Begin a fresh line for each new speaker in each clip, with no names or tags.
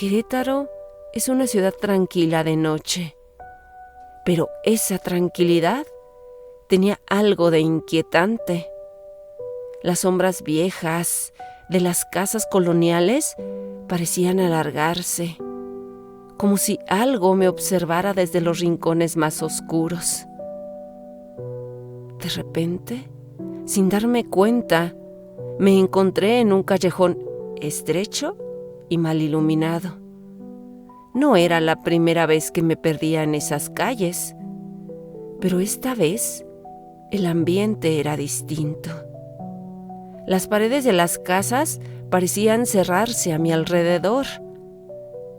Querétaro es una ciudad tranquila de noche, pero esa tranquilidad tenía algo de inquietante. Las sombras viejas de las casas coloniales parecían alargarse, como si algo me observara desde los rincones más oscuros. De repente, sin darme cuenta, me encontré en un callejón estrecho y mal iluminado. No era la primera vez que me perdía en esas calles, pero esta vez el ambiente era distinto. Las paredes de las casas parecían cerrarse a mi alrededor,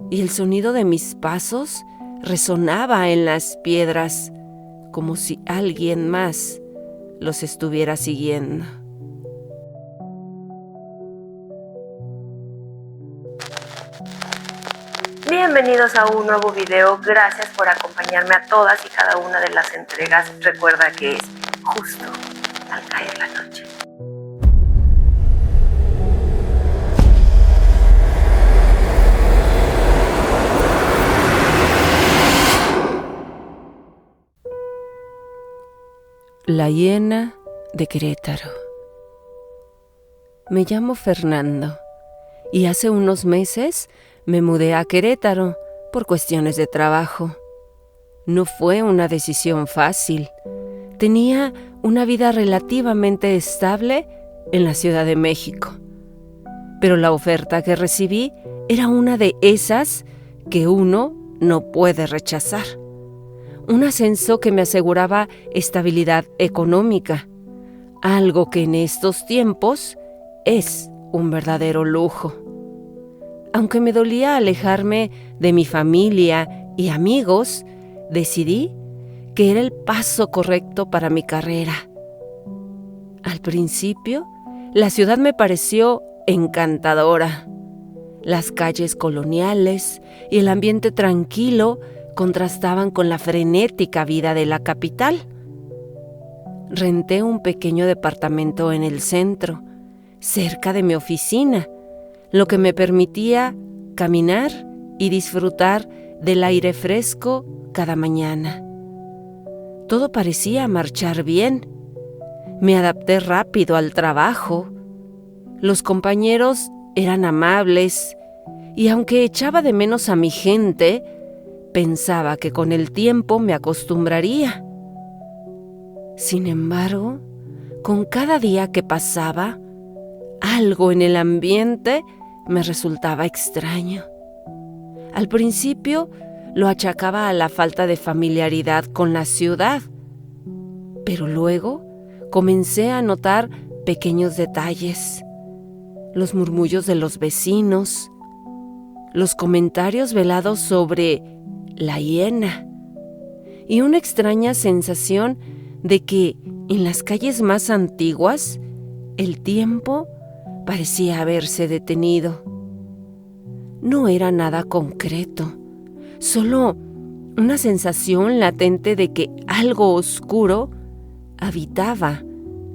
y el sonido de mis pasos resonaba en las piedras, como si alguien más los estuviera siguiendo.
Bienvenidos a un nuevo video. Gracias por acompañarme a todas y cada una de las entregas. Recuerda que es justo al caer la noche.
La hiena de Querétaro. Me llamo Fernando y hace unos meses me mudé a Querétaro por cuestiones de trabajo. No fue una decisión fácil. Tenía una vida relativamente estable en la Ciudad de México, pero la oferta que recibí era una de esas que uno no puede rechazar. Un ascenso que me aseguraba estabilidad económica, algo que en estos tiempos es un verdadero lujo. Aunque me dolía alejarme de mi familia y amigos, decidí que era el paso correcto para mi carrera. Al principio, la ciudad me pareció encantadora. Las calles coloniales y el ambiente tranquilo contrastaban con la frenética vida de la capital. Renté un pequeño departamento en el centro, cerca de mi oficina, lo que me permitía caminar y disfrutar del aire fresco cada mañana. Todo parecía marchar bien. Me adapté rápido al trabajo. Los compañeros eran amables y aunque echaba de menos a mi gente, pensaba que con el tiempo me acostumbraría. Sin embargo, con cada día que pasaba, algo en el ambiente me resultaba extraño. Al principio lo achacaba a la falta de familiaridad con la ciudad, pero luego comencé a notar pequeños detalles, los murmullos de los vecinos, los comentarios velados sobre la hiena y una extraña sensación de que en las calles más antiguas el tiempo parecía haberse detenido. No era nada concreto, solo una sensación latente de que algo oscuro habitaba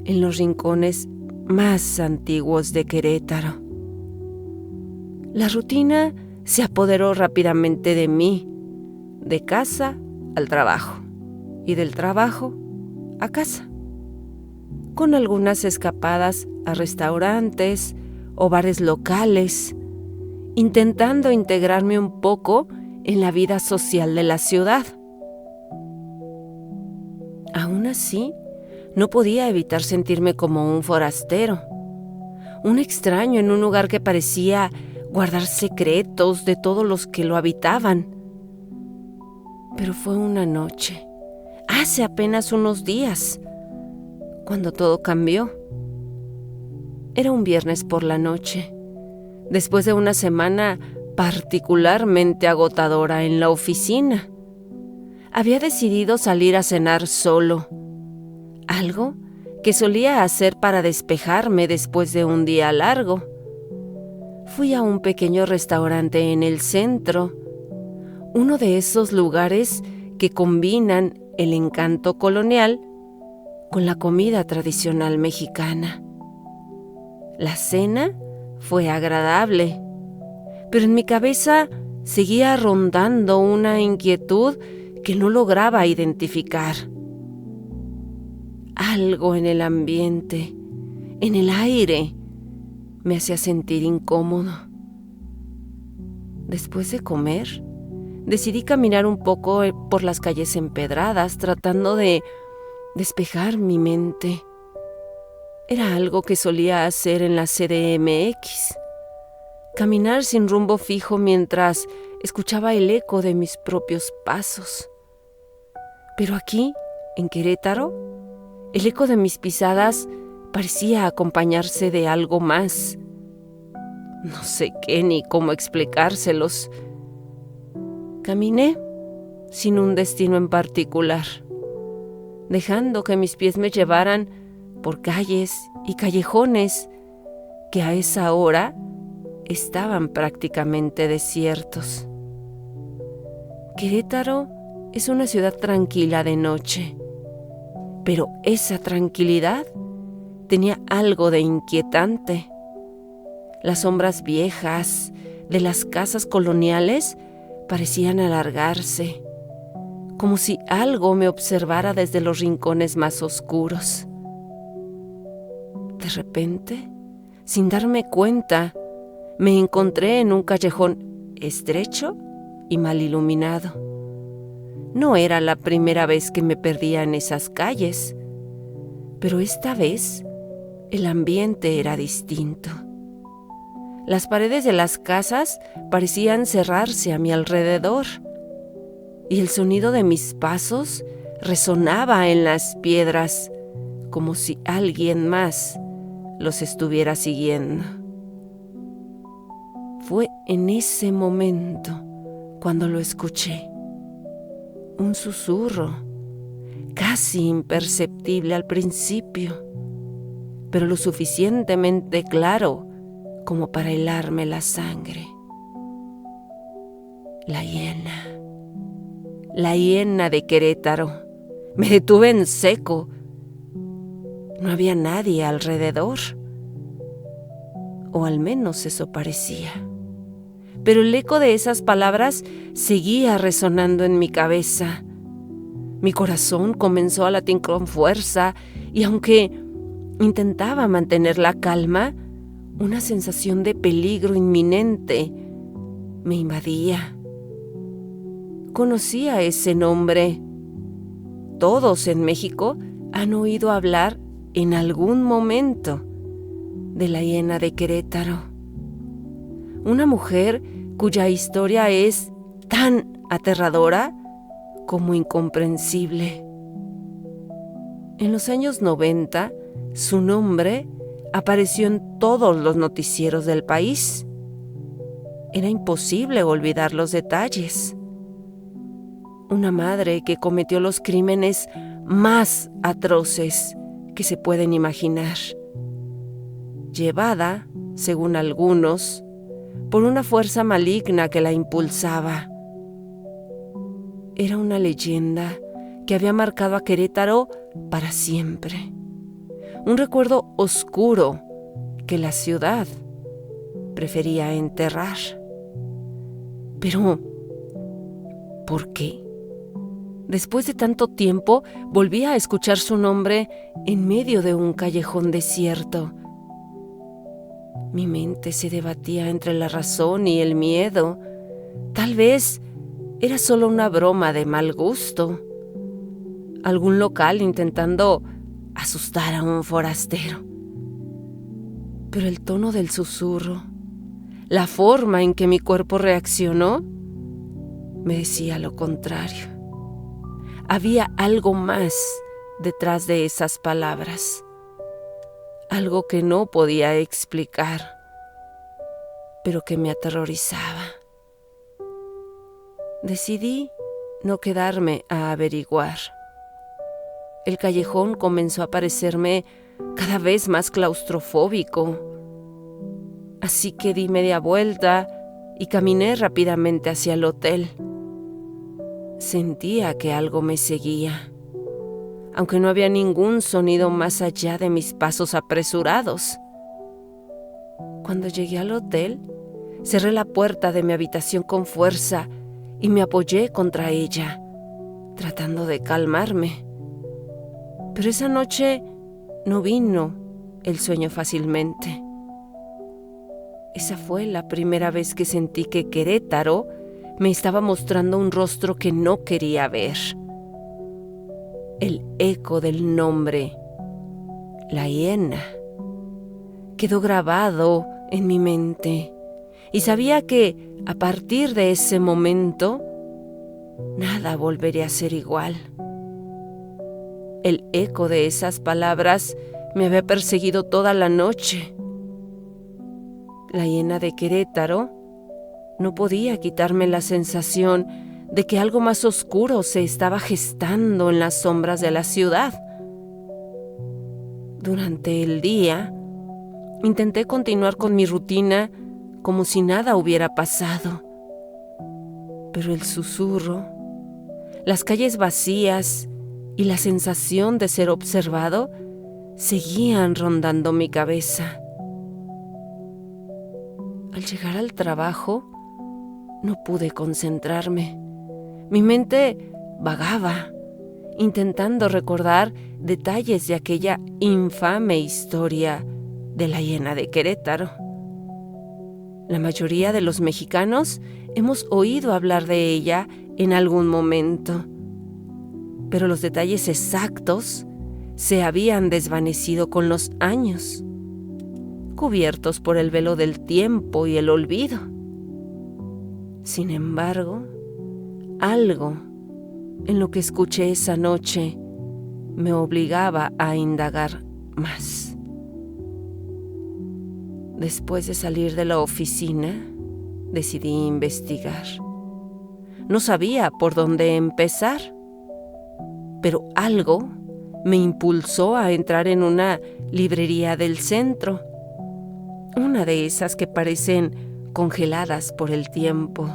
en los rincones más antiguos de Querétaro. La rutina se apoderó rápidamente de mí, de casa al trabajo y del trabajo a casa, con algunas escapadas a restaurantes o bares locales, intentando integrarme un poco en la vida social de la ciudad. Aún así, no podía evitar sentirme como un forastero, un extraño en un lugar que parecía guardar secretos de todos los que lo habitaban. Pero fue una noche, hace apenas unos días, cuando todo cambió. Era un viernes por la noche, después de una semana particularmente agotadora en la oficina. Había decidido salir a cenar solo, algo que solía hacer para despejarme después de un día largo. Fui a un pequeño restaurante en el centro, uno de esos lugares que combinan el encanto colonial con la comida tradicional mexicana. La cena fue agradable, pero en mi cabeza seguía rondando una inquietud que no lograba identificar. Algo en el ambiente, en el aire, me hacía sentir incómodo. Después de comer, decidí caminar un poco por las calles empedradas, tratando de despejar mi mente. Era algo que solía hacer en la CDMX. Caminar sin rumbo fijo mientras escuchaba el eco de mis propios pasos. Pero aquí, en Querétaro, el eco de mis pisadas parecía acompañarse de algo más. No sé qué ni cómo explicárselos. Caminé sin un destino en particular, dejando que mis pies me llevaran por calles y callejones que a esa hora estaban prácticamente desiertos. Querétaro es una ciudad tranquila de noche, pero esa tranquilidad tenía algo de inquietante. Las sombras viejas de las casas coloniales parecían alargarse, como si algo me observara desde los rincones más oscuros. De repente, sin darme cuenta, me encontré en un callejón estrecho y mal iluminado. No era la primera vez que me perdía en esas calles, pero esta vez el ambiente era distinto. Las paredes de las casas parecían cerrarse a mi alrededor, y el sonido de mis pasos resonaba en las piedras, como si alguien más los estuviera siguiendo. Fue en ese momento cuando lo escuché. Un susurro, casi imperceptible al principio, pero lo suficientemente claro como para helarme la sangre. La hiena de Querétaro. Me detuve en seco. No había nadie alrededor, o al menos eso parecía. Pero el eco de esas palabras seguía resonando en mi cabeza. Mi corazón comenzó a latir con fuerza y aunque intentaba mantener la calma, una sensación de peligro inminente me invadía. Conocía ese nombre. Todos en México han oído hablar en algún momento de la hiena de Querétaro. Una mujer cuya historia es tan aterradora como incomprensible. En los años 90, su nombre apareció en todos los noticieros del país. Era imposible olvidar los detalles. Una madre que cometió los crímenes más atroces que se pueden imaginar, llevada, según algunos, por una fuerza maligna que la impulsaba. Era una leyenda que había marcado a Querétaro para siempre. Un recuerdo oscuro que la ciudad prefería enterrar. Pero, ¿por qué? Después de tanto tiempo, volví a escuchar su nombre en medio de un callejón desierto. Mi mente se debatía entre la razón y el miedo. Tal vez era solo una broma de mal gusto. Algún local intentando asustar a un forastero. Pero el tono del susurro, la forma en que mi cuerpo reaccionó, me decía lo contrario. Había algo más detrás de esas palabras, algo que no podía explicar, pero que me aterrorizaba. Decidí no quedarme a averiguar. El callejón comenzó a parecerme cada vez más claustrofóbico, así que di media vuelta y caminé rápidamente hacia el hotel. Sentía que algo me seguía, aunque no había ningún sonido más allá de mis pasos apresurados. Cuando llegué al hotel, cerré la puerta de mi habitación con fuerza y me apoyé contra ella, tratando de calmarme. Pero esa noche no vino el sueño fácilmente. Esa fue la primera vez que sentí que Querétaro me estaba mostrando un rostro que no quería ver. El eco del nombre, la hiena, quedó grabado en mi mente y sabía que a partir de ese momento nada volvería a ser igual. El eco de esas palabras me había perseguido toda la noche. La hiena de Querétaro no podía quitarme la sensación de que algo más oscuro se estaba gestando en las sombras de la ciudad. Durante el día, intenté continuar con mi rutina como si nada hubiera pasado. Pero el susurro, las calles vacías y la sensación de ser observado seguían rondando mi cabeza. Al llegar al trabajo, no pude concentrarme. Mi mente vagaba, intentando recordar detalles de aquella infame historia de la hiena de Querétaro. La mayoría de los mexicanos hemos oído hablar de ella en algún momento, pero los detalles exactos se habían desvanecido con los años, cubiertos por el velo del tiempo y el olvido. Sin embargo, algo en lo que escuché esa noche me obligaba a indagar más. Después de salir de la oficina, decidí investigar. No sabía por dónde empezar, pero algo me impulsó a entrar en una librería del centro, una de esas que parecen congeladas por el tiempo,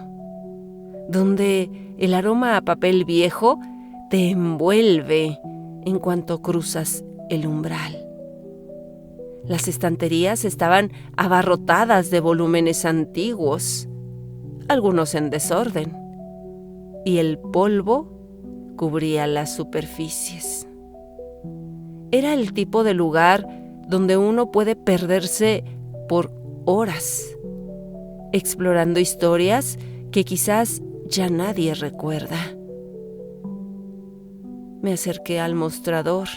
donde el aroma a papel viejo te envuelve en cuanto cruzas el umbral. Las estanterías estaban abarrotadas de volúmenes antiguos, algunos en desorden, y el polvo cubría las superficies. Era el tipo de lugar donde uno puede perderse por horas, explorando historias que quizás ya nadie recuerda. Me acerqué al mostrador,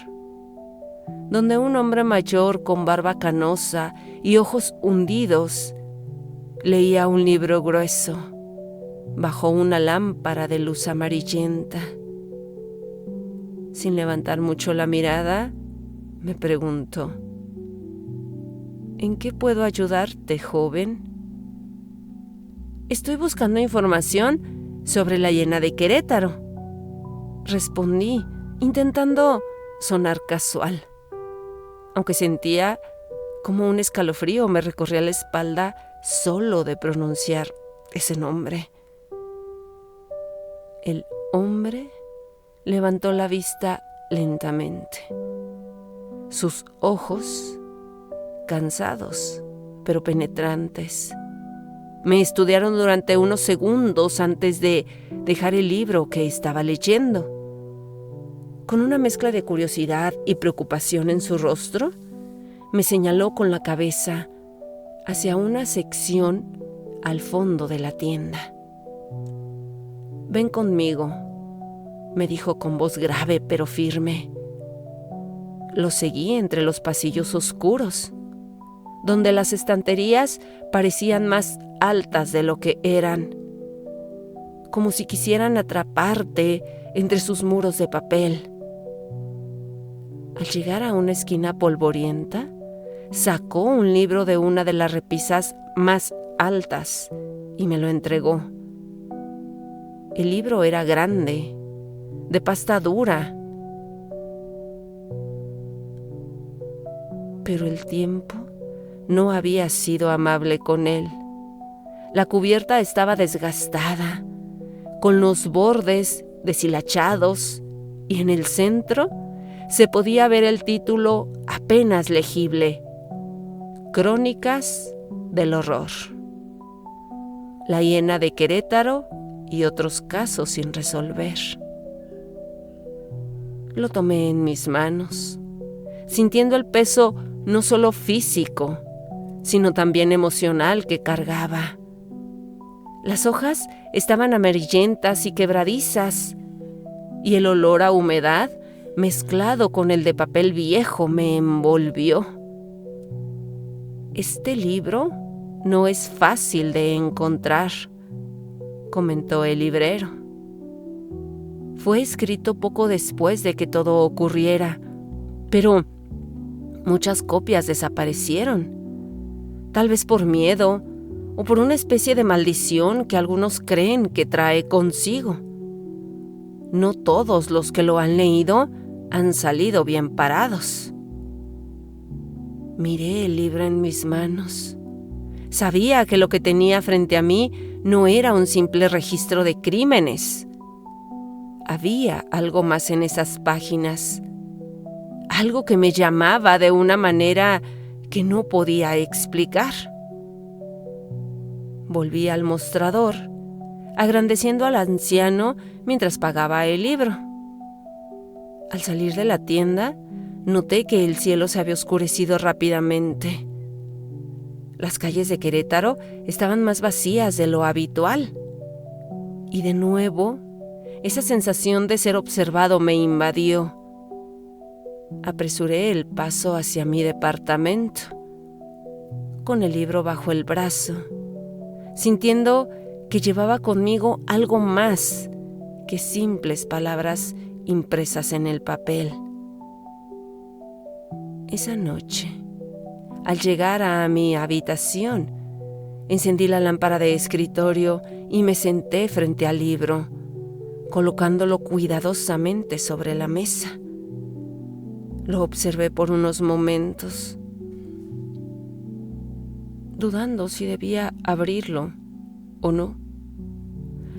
donde un hombre mayor con barba canosa y ojos hundidos leía un libro grueso bajo una lámpara de luz amarillenta. Sin levantar mucho la mirada, me preguntó: ¿En qué puedo ayudarte, joven? Estoy buscando información sobre la hiena de Querétaro, respondí, intentando sonar casual, aunque sentía como un escalofrío me recorría la espalda solo de pronunciar ese nombre. El hombre levantó la vista lentamente. Sus ojos, cansados pero penetrantes, me estudiaron durante unos segundos antes de dejar el libro que estaba leyendo. Con una mezcla de curiosidad y preocupación en su rostro, me señaló con la cabeza hacia una sección al fondo de la tienda. «Ven conmigo», me dijo con voz grave pero firme. Lo seguí entre los pasillos oscuros, donde las estanterías parecían más altas de lo que eran, como si quisieran atraparte entre sus muros de papel. Al llegar a una esquina polvorienta, sacó un libro de una de las repisas más altas y me lo entregó. El libro era grande, de pasta dura, pero el tiempo no había sido amable con él. La cubierta estaba desgastada, con los bordes deshilachados, y en el centro se podía ver el título apenas legible: Crónicas del Horror. La hiena de Querétaro y otros casos sin resolver. Lo tomé en mis manos, sintiendo el peso no solo físico, sino también emocional que cargaba. Las hojas estaban amarillentas y quebradizas, y el olor a humedad, mezclado con el de papel viejo, me envolvió. Este libro no es fácil de encontrar, comentó el librero. Fue escrito poco después de que todo ocurriera, pero muchas copias desaparecieron, tal vez por miedo o por una especie de maldición que algunos creen que trae consigo. No todos los que lo han leído han salido bien parados. Miré el libro en mis manos. Sabía que lo que tenía frente a mí no era un simple registro de crímenes. Había algo más en esas páginas, algo que me llamaba de una manera que no podía explicar. Volví al mostrador, agradeciendo al anciano mientras pagaba el libro. Al salir de la tienda, noté que el cielo se había oscurecido rápidamente. Las calles de Querétaro estaban más vacías de lo habitual. Y de nuevo, esa sensación de ser observado me invadió. Apresuré el paso hacia mi departamento, con el libro bajo el brazo, sintiendo que llevaba conmigo algo más que simples palabras impresas en el papel. Esa noche, al llegar a mi habitación, encendí la lámpara de escritorio y me senté frente al libro, colocándolo cuidadosamente sobre la mesa. Lo observé por unos momentos, dudando si debía abrirlo o no.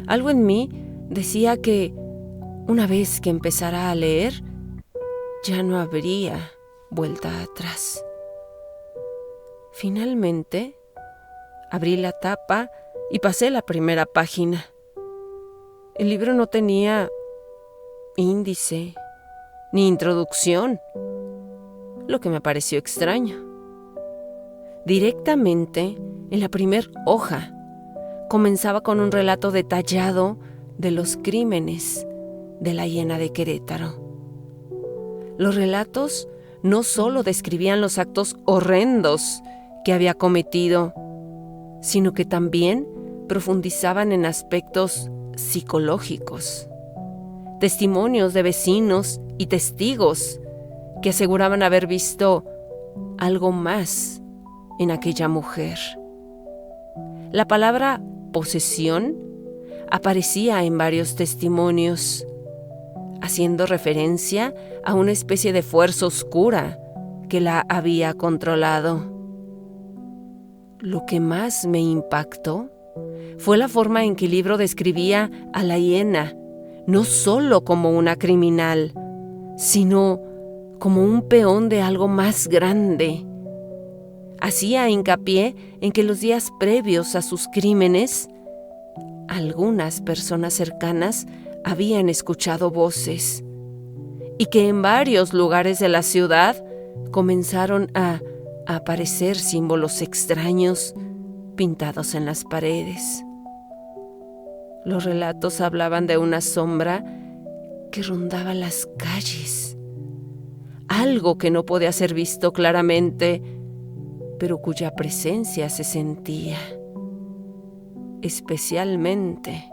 Algo en mí decía que una vez que empezara a leer, ya no habría vuelta atrás. Finalmente, abrí la tapa y pasé la primera página. El libro no tenía índice ni introducción, lo que me pareció extraño. Directamente, en la primer hoja, comenzaba con un relato detallado de los crímenes de la hiena de Querétaro. Los relatos no solo describían los actos horrendos que había cometido, sino que también profundizaban en aspectos psicológicos. Testimonios de vecinos y testigos que aseguraban haber visto algo más en aquella mujer. La palabra posesión aparecía en varios testimonios, haciendo referencia a una especie de fuerza oscura que la había controlado. Lo que más me impactó fue la forma en que el libro describía a la hiena, no solo como una criminal, sino como un peón de algo más grande. Hacía hincapié en que los días previos a sus crímenes, algunas personas cercanas habían escuchado voces y que en varios lugares de la ciudad comenzaron a aparecer símbolos extraños pintados en las paredes. Los relatos hablaban de una sombra que rondaba las calles, algo que no podía ser visto claramente, pero cuya presencia se sentía, especialmente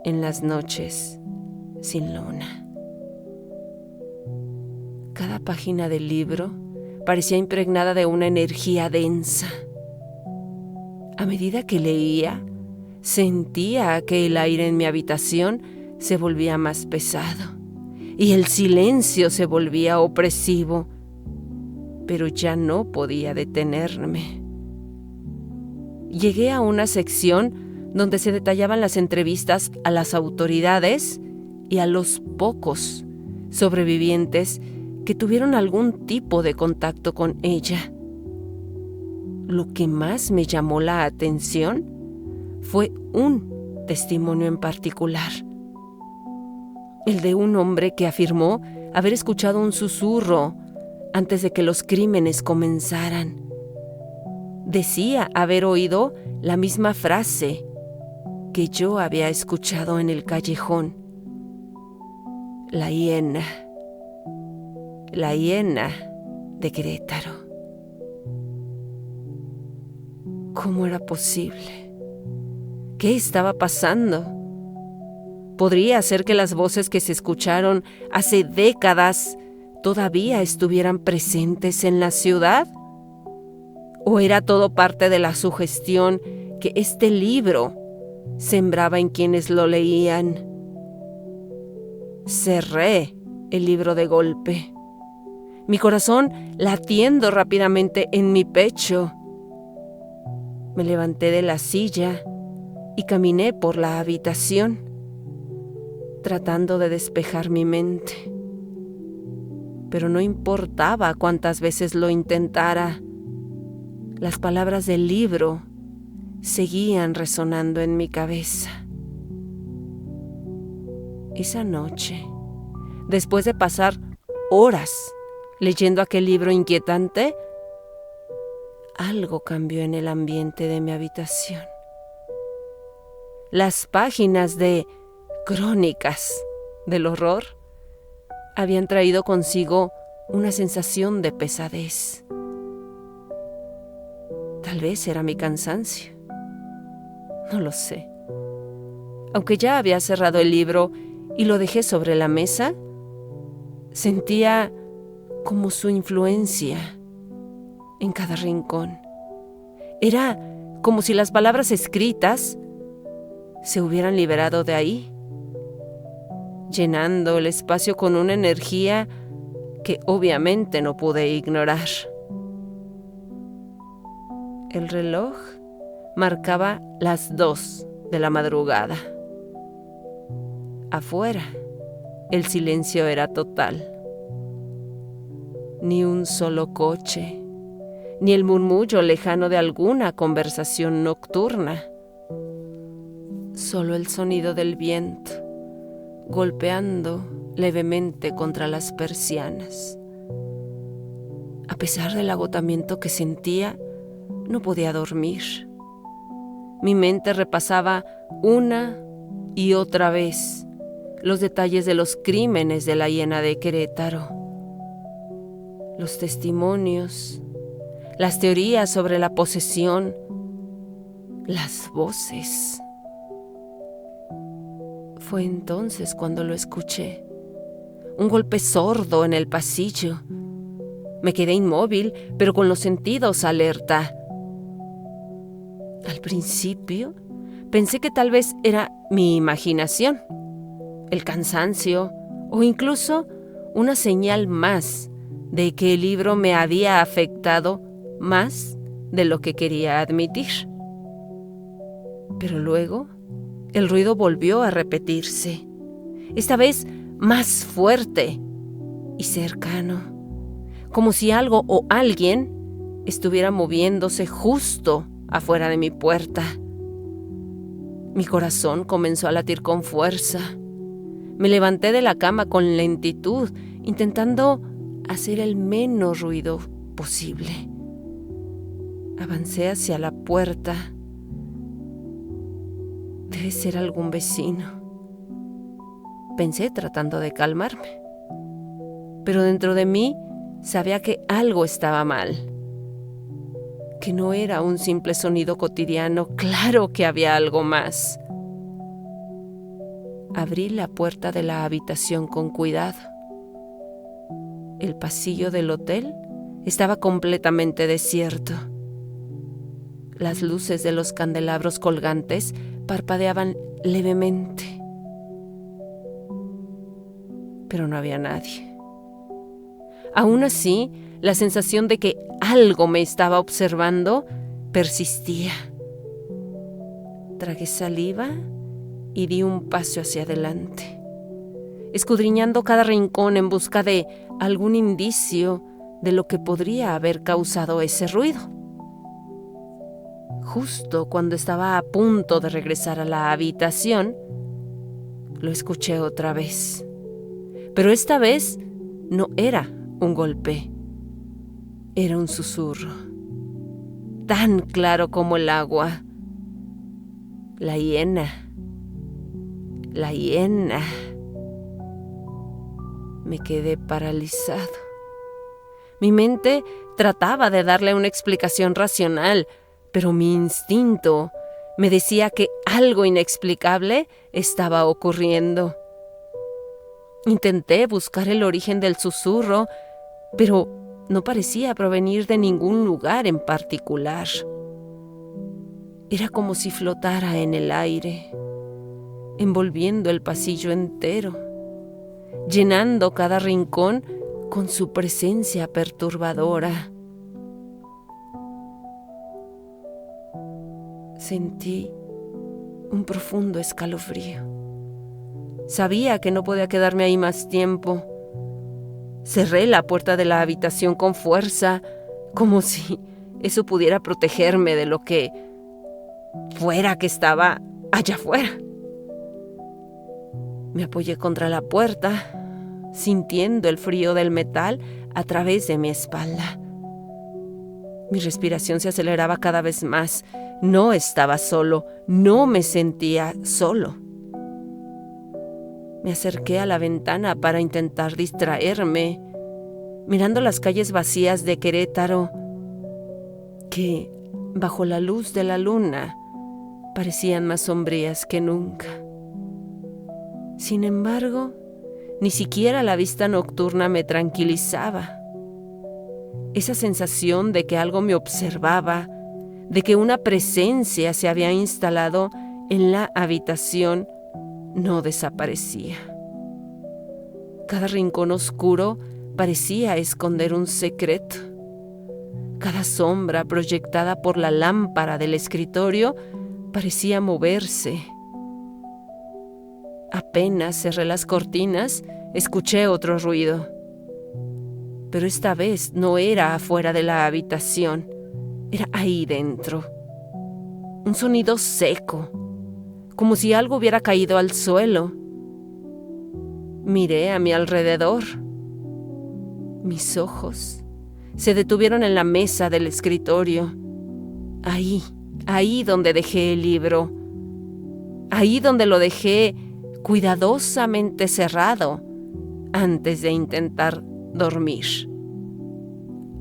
en las noches sin luna. Cada página del libro parecía impregnada de una energía densa. A medida que leía, sentía que el aire en mi habitación se volvía más pesado y el silencio se volvía opresivo, pero ya no podía detenerme. Llegué a una sección donde se detallaban las entrevistas a las autoridades y a los pocos sobrevivientes que tuvieron algún tipo de contacto con ella. Lo que más me llamó la atención fue un testimonio en particular. El de un hombre que afirmó haber escuchado un susurro antes de que los crímenes comenzaran. Decía haber oído la misma frase que yo había escuchado en el callejón. La hiena de Querétaro. ¿Cómo era posible? ¿Qué estaba pasando? ¿Podría ser que las voces que se escucharon hace décadas todavía estuvieran presentes en la ciudad? ¿O era todo parte de la sugestión que este libro sembraba en quienes lo leían? Cerré el libro de golpe, mi corazón latiendo rápidamente en mi pecho. Me levanté de la silla y caminé por la habitación, tratando de despejar mi mente. Pero no importaba cuántas veces lo intentara, las palabras del libro seguían resonando en mi cabeza. Esa noche, después de pasar horas leyendo aquel libro inquietante, algo cambió en el ambiente de mi habitación. Las páginas de Crónicas del Horror habían traído consigo una sensación de pesadez. Tal vez era mi cansancio. No lo sé. Aunque ya había cerrado el libro y lo dejé sobre la mesa, sentía como su influencia en cada rincón. Era como si las palabras escritas se hubieran liberado de ahí, llenando el espacio con una energía que obviamente no pude ignorar. El reloj marcaba las 2 de la madrugada. Afuera, el silencio era total. Ni un solo coche, ni el murmullo lejano de alguna conversación nocturna. Solo el sonido del viento golpeando levemente contra las persianas. A pesar del agotamiento que sentía, no podía dormir. Mi mente repasaba una y otra vez los detalles de los crímenes de la hiena de Querétaro, los testimonios, las teorías sobre la posesión, las voces. Fue entonces cuando lo escuché, un golpe sordo en el pasillo. Me quedé inmóvil, pero con los sentidos alerta. Al principio, pensé que tal vez era mi imaginación, el cansancio o incluso una señal más de que el libro me había afectado más de lo que quería admitir. Pero luego, el ruido volvió a repetirse, esta vez más fuerte y cercano, como si algo o alguien estuviera moviéndose justo afuera de mi puerta. Mi corazón comenzó a latir con fuerza. Me levanté de la cama con lentitud, intentando hacer el menos ruido posible. Avancé hacia la puerta. Debe ser algún vecino, pensé tratando de calmarme. Pero dentro de mí sabía que algo estaba mal, que no era un simple sonido cotidiano. Claro que había algo más. Abrí la puerta de la habitación con cuidado. El pasillo del hotel estaba completamente desierto. Las luces de los candelabros colgantes parpadeaban levemente, pero no había nadie. Aún así, la sensación de que algo me estaba observando persistía. Tragué saliva y di un paso hacia adelante, escudriñando cada rincón en busca de algún indicio de lo que podría haber causado ese ruido. Justo cuando estaba a punto de regresar a la habitación, lo escuché otra vez. Pero esta vez no era un golpe, era un susurro, tan claro como el agua. La hiena, la hiena. Me quedé paralizado. Mi mente trataba de darle una explicación racional, pero mi instinto me decía que algo inexplicable estaba ocurriendo. Intenté buscar el origen del susurro, pero no parecía provenir de ningún lugar en particular. Era como si flotara en el aire, envolviendo el pasillo entero, llenando cada rincón con su presencia perturbadora. Sentí un profundo escalofrío. Sabía que no podía quedarme ahí más tiempo. Cerré la puerta de la habitación con fuerza, como si eso pudiera protegerme de lo que fuera que estaba allá afuera. Me apoyé contra la puerta, sintiendo el frío del metal a través de mi espalda. Mi respiración se aceleraba cada vez más. No estaba solo, no me sentía solo. Me acerqué a la ventana para intentar distraerme, mirando las calles vacías de Querétaro, que, bajo la luz de la luna, parecían más sombrías que nunca. Sin embargo, ni siquiera la vista nocturna me tranquilizaba. Esa sensación de que algo me observaba, de que una presencia se había instalado en la habitación, no desaparecía. Cada rincón oscuro parecía esconder un secreto. Cada sombra proyectada por la lámpara del escritorio parecía moverse. Apenas cerré las cortinas, escuché otro ruido. Pero esta vez no era afuera de la habitación, era ahí dentro. Un sonido seco, como si algo hubiera caído al suelo. Miré a mi alrededor. Mis ojos se detuvieron en la mesa del escritorio. Ahí donde dejé el libro. Ahí donde lo dejé cuidadosamente cerrado antes de intentar dormir.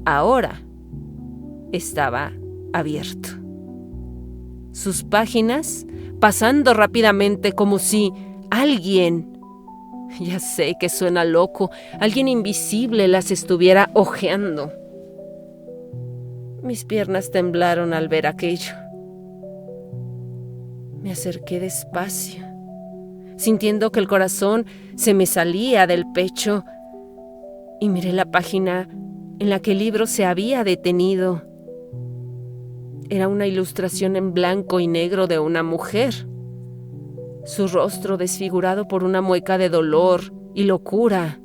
Ahora estaba abierto. Sus páginas pasando rápidamente como si alguien, ya sé que suena loco, alguien invisible las estuviera hojeando. Mis piernas temblaron al ver aquello. Me acerqué despacio, sintiendo que el corazón se me salía del pecho, y miré la página en la que el libro se había detenido. Era una ilustración en blanco y negro de una mujer, su rostro desfigurado por una mueca de dolor y locura.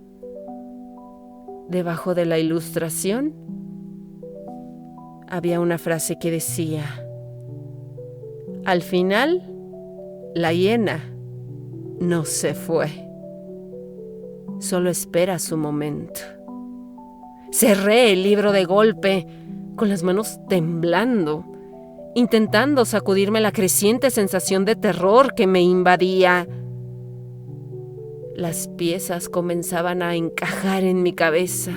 Debajo de la ilustración había una frase que decía: al final, la hiena no se fue, solo espera su momento. Cerré el libro de golpe, con las manos temblando, intentando sacudirme la creciente sensación de terror que me invadía. Las piezas comenzaban a encajar en mi cabeza,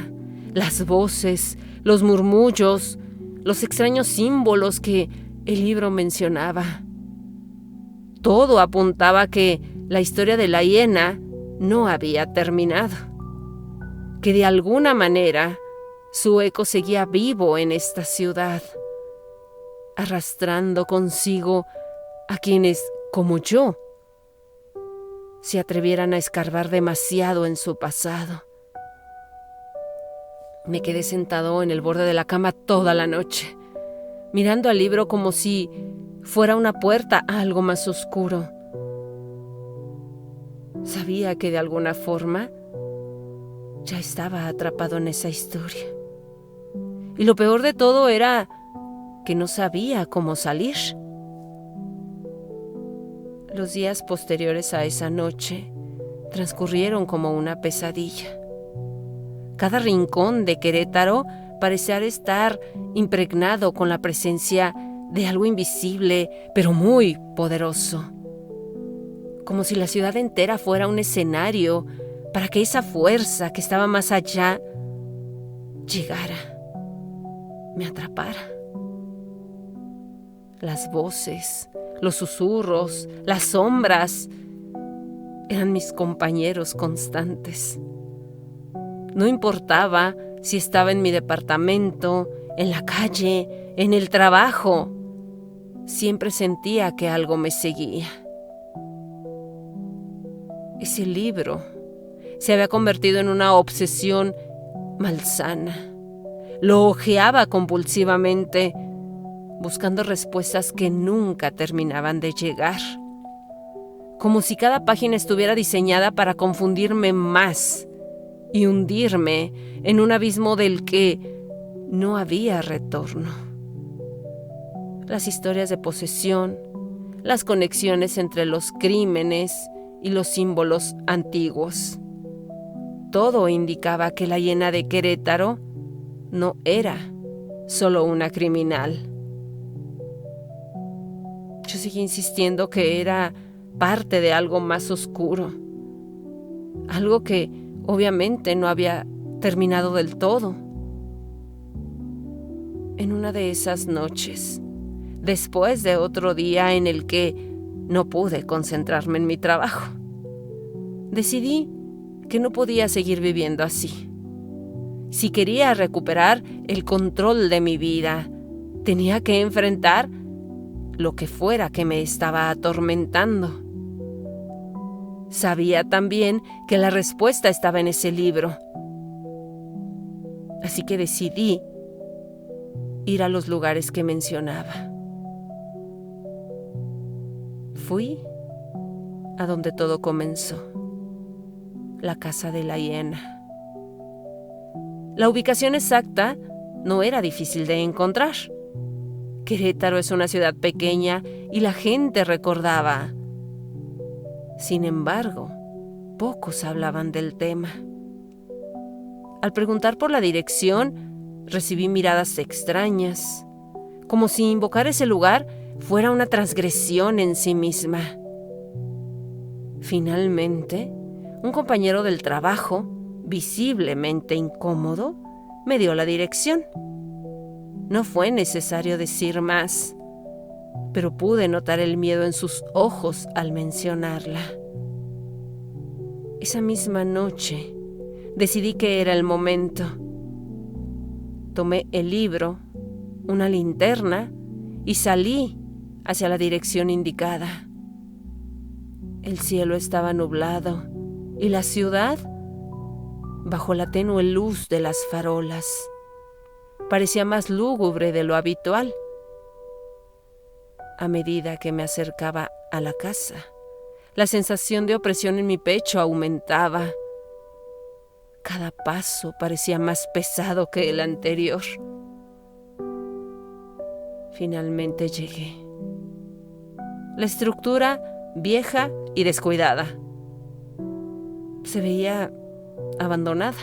las voces, los murmullos, los extraños símbolos que el libro mencionaba. Todo apuntaba a que la historia de la hiena no había terminado, que de alguna manera su eco seguía vivo en esta ciudad, arrastrando consigo a quienes, como yo, se atrevieran a escarbar demasiado en su pasado. Me quedé sentado en el borde de la cama toda la noche, mirando al libro como si fuera una puerta a algo más oscuro. Sabía que de alguna forma ya estaba atrapado en esa historia. Y lo peor de todo era que no sabía cómo salir. Los días posteriores a esa noche transcurrieron como una pesadilla. Cada rincón de Querétaro parecía estar impregnado con la presencia de algo invisible, pero muy poderoso. Como si la ciudad entera fuera un escenario para que esa fuerza que estaba más allá llegara, me atrapara. Las voces, los susurros, las sombras eran mis compañeros constantes. No importaba si estaba en mi departamento, en la calle, en el trabajo. Siempre sentía que algo me seguía. Ese libro se había convertido en una obsesión malsana. Lo hojeaba compulsivamente, buscando respuestas que nunca terminaban de llegar. Como si cada página estuviera diseñada para confundirme más y hundirme en un abismo del que no había retorno. Las historias de posesión, las conexiones entre los crímenes y los símbolos antiguos. Todo indicaba que la hiena de Querétaro no era solo una criminal. Yo seguí insistiendo que era parte de algo más oscuro, algo que obviamente no había terminado del todo. En una de esas noches, después de otro día en el que no pude concentrarme en mi trabajo, decidí que no podía seguir viviendo así. Si quería recuperar el control de mi vida, tenía que enfrentar lo que fuera que me estaba atormentando. Sabía también que la respuesta estaba en ese libro. Así que decidí ir a los lugares que mencionaba. Fui a donde todo comenzó, la casa de la hiena. La ubicación exacta no era difícil de encontrar. Querétaro es una ciudad pequeña y la gente recordaba. Sin embargo, pocos hablaban del tema. Al preguntar por la dirección, recibí miradas extrañas, como si invocar ese lugar fuera una transgresión en sí misma. Finalmente, un compañero del trabajo, visiblemente incómodo, me dio la dirección. No fue necesario decir más, pero pude notar el miedo en sus ojos al mencionarla. Esa misma noche, decidí que era el momento. Tomé el libro, una linterna y salí hacia la dirección indicada. El cielo estaba nublado y la ciudad, bajo la tenue luz de las farolas, parecía más lúgubre de lo habitual. A medida que me acercaba a la casa, la sensación de opresión en mi pecho aumentaba. Cada paso parecía más pesado que el anterior. Finalmente llegué. La estructura vieja y descuidada. Se veía abandonada.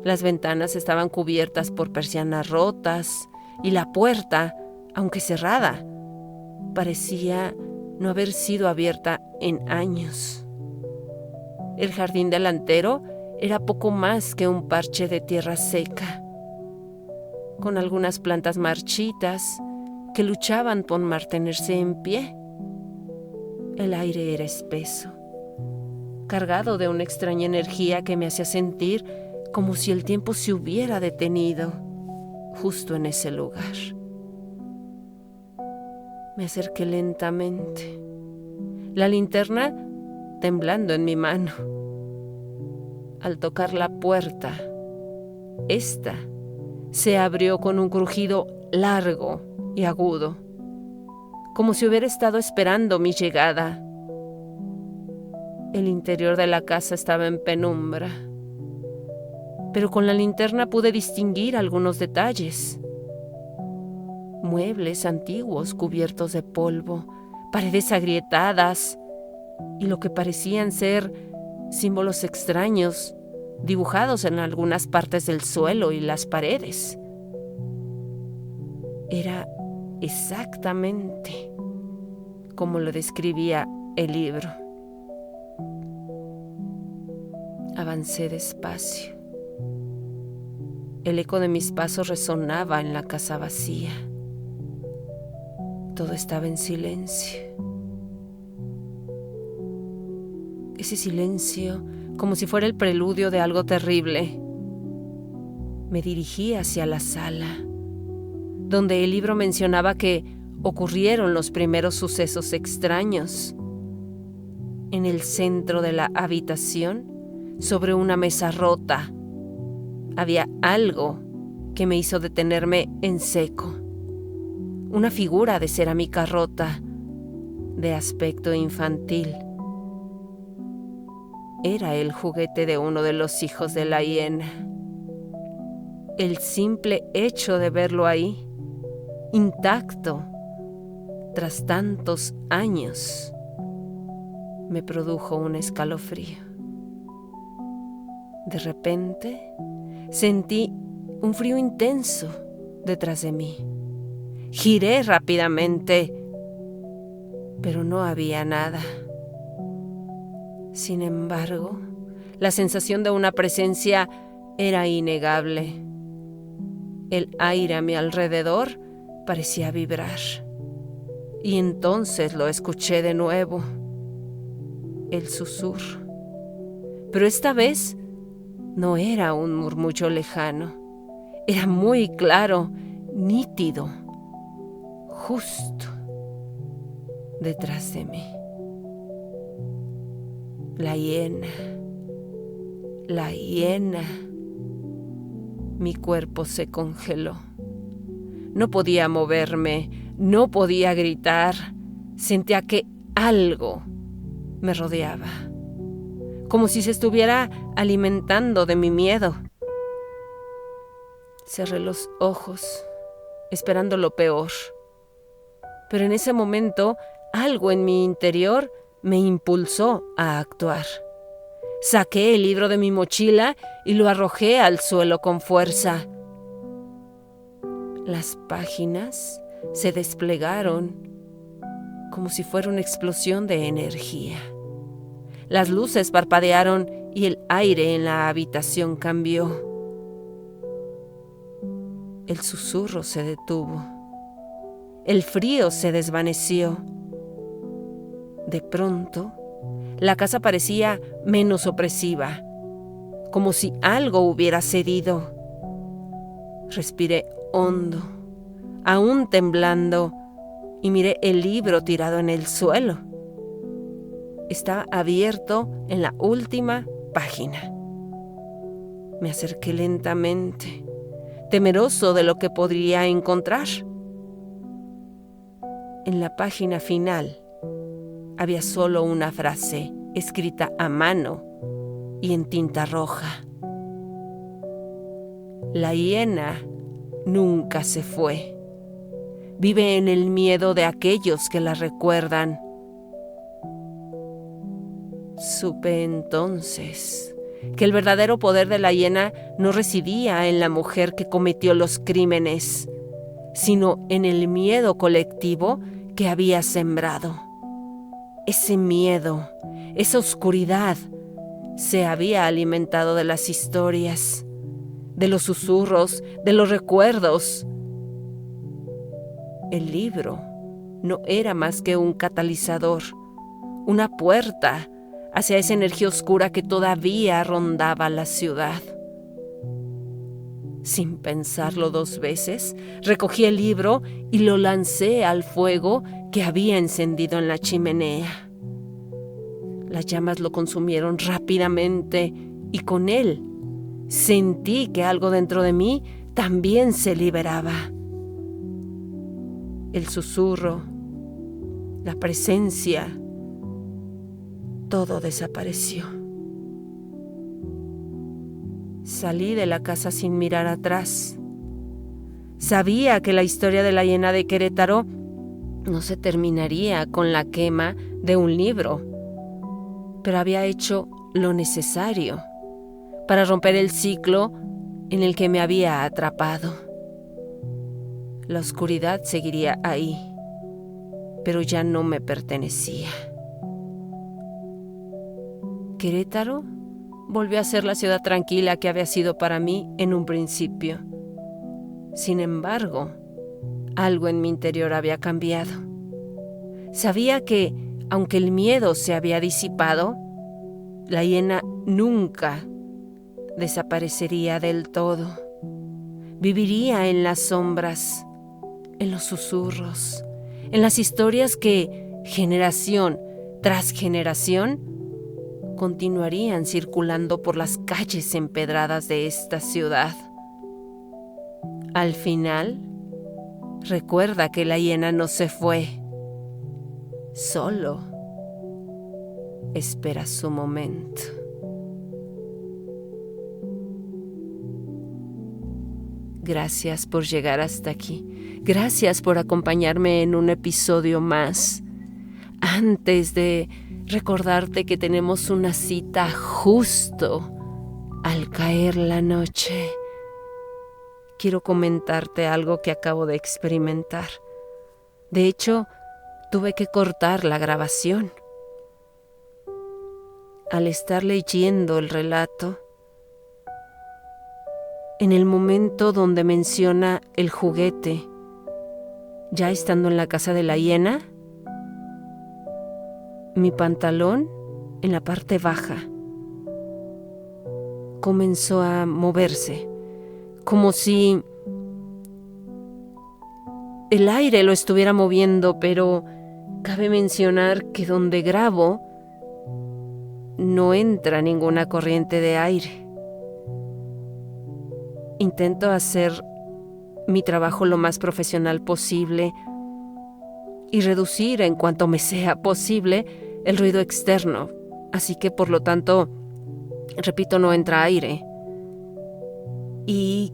Las ventanas estaban cubiertas por persianas rotas y la puerta, aunque cerrada, parecía no haber sido abierta en años. El jardín delantero era poco más que un parche de tierra seca, con algunas plantas marchitas que luchaban por mantenerse en pie. El aire era espeso, cargado de una extraña energía que me hacía sentir como si el tiempo se hubiera detenido justo en ese lugar. Me acerqué lentamente, la linterna temblando en mi mano. Al tocar la puerta, esta se abrió con un crujido largo y agudo, como si hubiera estado esperando mi llegada. El interior de la casa estaba en penumbra, pero con la linterna pude distinguir algunos detalles. muebles antiguos cubiertos de polvo, paredes agrietadas y lo que parecían ser símbolos extraños dibujados en algunas partes del suelo y las paredes. Era exactamente como lo describía el libro. Avancé despacio. El eco de mis pasos resonaba en la casa vacía. Todo estaba en silencio. Ese silencio, como si fuera el preludio de algo terrible. Me dirigí hacia la sala, donde el libro mencionaba que ocurrieron los primeros sucesos extraños. En el centro de la habitación, sobre una mesa rota, había algo que me hizo detenerme en seco. Una figura de cerámica rota, de aspecto infantil. Era el juguete de uno de los hijos de la hiena. El simple hecho de verlo ahí, intacto, tras tantos años, me produjo un escalofrío. De repente, sentí un frío intenso detrás de mí. Giré rápidamente, pero no había nada. Sin embargo, la sensación de una presencia era innegable. El aire a mi alrededor parecía vibrar. Y entonces lo escuché de nuevo. El susurro. Pero esta vez no era un murmullo lejano. Era muy claro, nítido, justo detrás de mí. La hiena. La hiena. Mi cuerpo se congeló. No podía moverme, no podía gritar. Sentía que algo me rodeaba, como si se estuviera alimentando de mi miedo. Cerré los ojos, esperando lo peor. Pero en ese momento, algo en mi interior me impulsó a actuar. Saqué el libro de mi mochila y lo arrojé al suelo con fuerza. Las páginas se desplegaron como si fuera una explosión de energía. Las luces parpadearon y el aire en la habitación cambió. El susurro se detuvo. El frío se desvaneció. De pronto, la casa parecía menos opresiva, como si algo hubiera cedido. Respiré hondo, aún temblando, y miré el libro tirado en el suelo. Estaba abierto en la última página. Me acerqué lentamente, temeroso de lo que podría encontrar. En la página final había solo una frase escrita a mano y en tinta roja. La hiena nunca se fue. Vive en el miedo de aquellos que la recuerdan. Supe entonces que el verdadero poder de la hiena no residía en la mujer que cometió los crímenes, sino en el miedo colectivo que había sembrado. Ese miedo, esa oscuridad, se había alimentado de las historias, de los susurros, de los recuerdos. El libro no era más que un catalizador, una puerta hacia esa energía oscura que todavía rondaba la ciudad. Sin pensarlo dos veces, recogí el libro y lo lancé al fuego que había encendido en la chimenea. Las llamas lo consumieron rápidamente y con él sentí que algo dentro de mí también se liberaba. El susurro, la presencia, todo desapareció. Salí de la casa sin mirar atrás. Sabía que la historia de la hiena de Querétaro no se terminaría con la quema de un libro, pero había hecho lo necesario para romper el ciclo en el que me había atrapado. La oscuridad seguiría ahí, pero ya no me pertenecía. Querétaro volvió a ser la ciudad tranquila que había sido para mí en un principio. Sin embargo, algo en mi interior había cambiado. Sabía que, aunque el miedo se había disipado, la hiena nunca desaparecería del todo. Viviría en las sombras, en los susurros, en las historias que, generación tras generación, continuarían circulando por las calles empedradas de esta ciudad. Al final, recuerda que la hiena no se fue, solo espera su momento. Gracias por llegar hasta aquí. Gracias por acompañarme en un episodio más. Antes de recordarte que tenemos una cita justo al caer la noche, quiero comentarte algo que acabo de experimentar. De hecho, tuve que cortar la grabación. Al estar leyendo el relato, en el momento donde menciona el juguete, ya estando en la casa de la hiena, mi pantalón, en la parte baja, comenzó a moverse, como si el aire lo estuviera moviendo, pero cabe mencionar que donde grabo no entra ninguna corriente de aire. Intento hacer mi trabajo lo más profesional posible y reducir en cuanto me sea posible el ruido externo. Así que, por lo tanto, repito, no entra aire. Y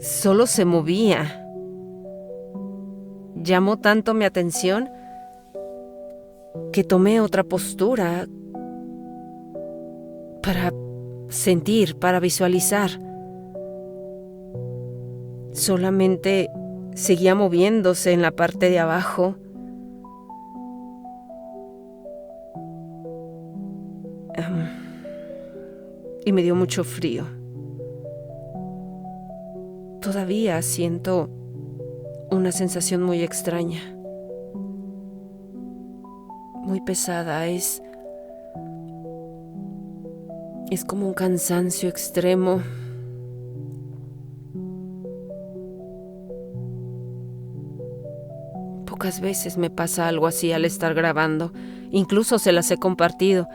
solo se movía. Llamó tanto mi atención que tomé otra postura para sentir, para visualizar. Solamente seguía moviéndose en la parte de abajo. Y me dio mucho frío. Todavía siento una sensación muy extraña, muy pesada. Es como un cansancio extremo. Pocas veces me pasa algo así al estar grabando. Incluso se las he compartido.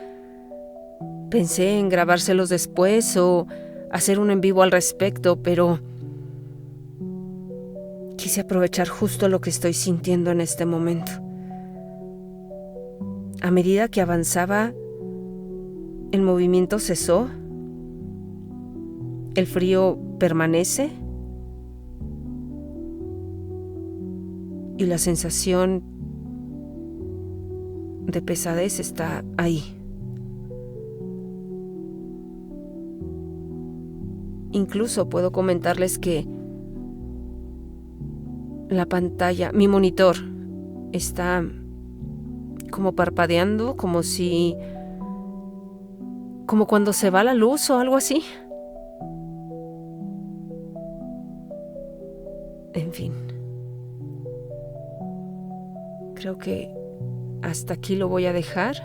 Pensé en grabárselos después o hacer un en vivo al respecto, pero quise aprovechar justo lo que estoy sintiendo en este momento. A medida que avanzaba, el movimiento cesó, el frío permanece y la sensación de pesadez está ahí. Incluso puedo comentarles que la pantalla, mi monitor, está como parpadeando, como cuando se va la luz o algo así. En fin. Creo que hasta aquí lo voy a dejar.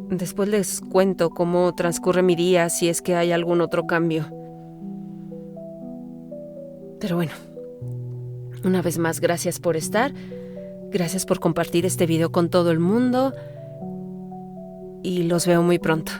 Después les cuento cómo transcurre mi día, si es que hay algún otro cambio. Pero bueno, una vez más, gracias por estar. Gracias por compartir este video con todo el mundo. Y los veo muy pronto.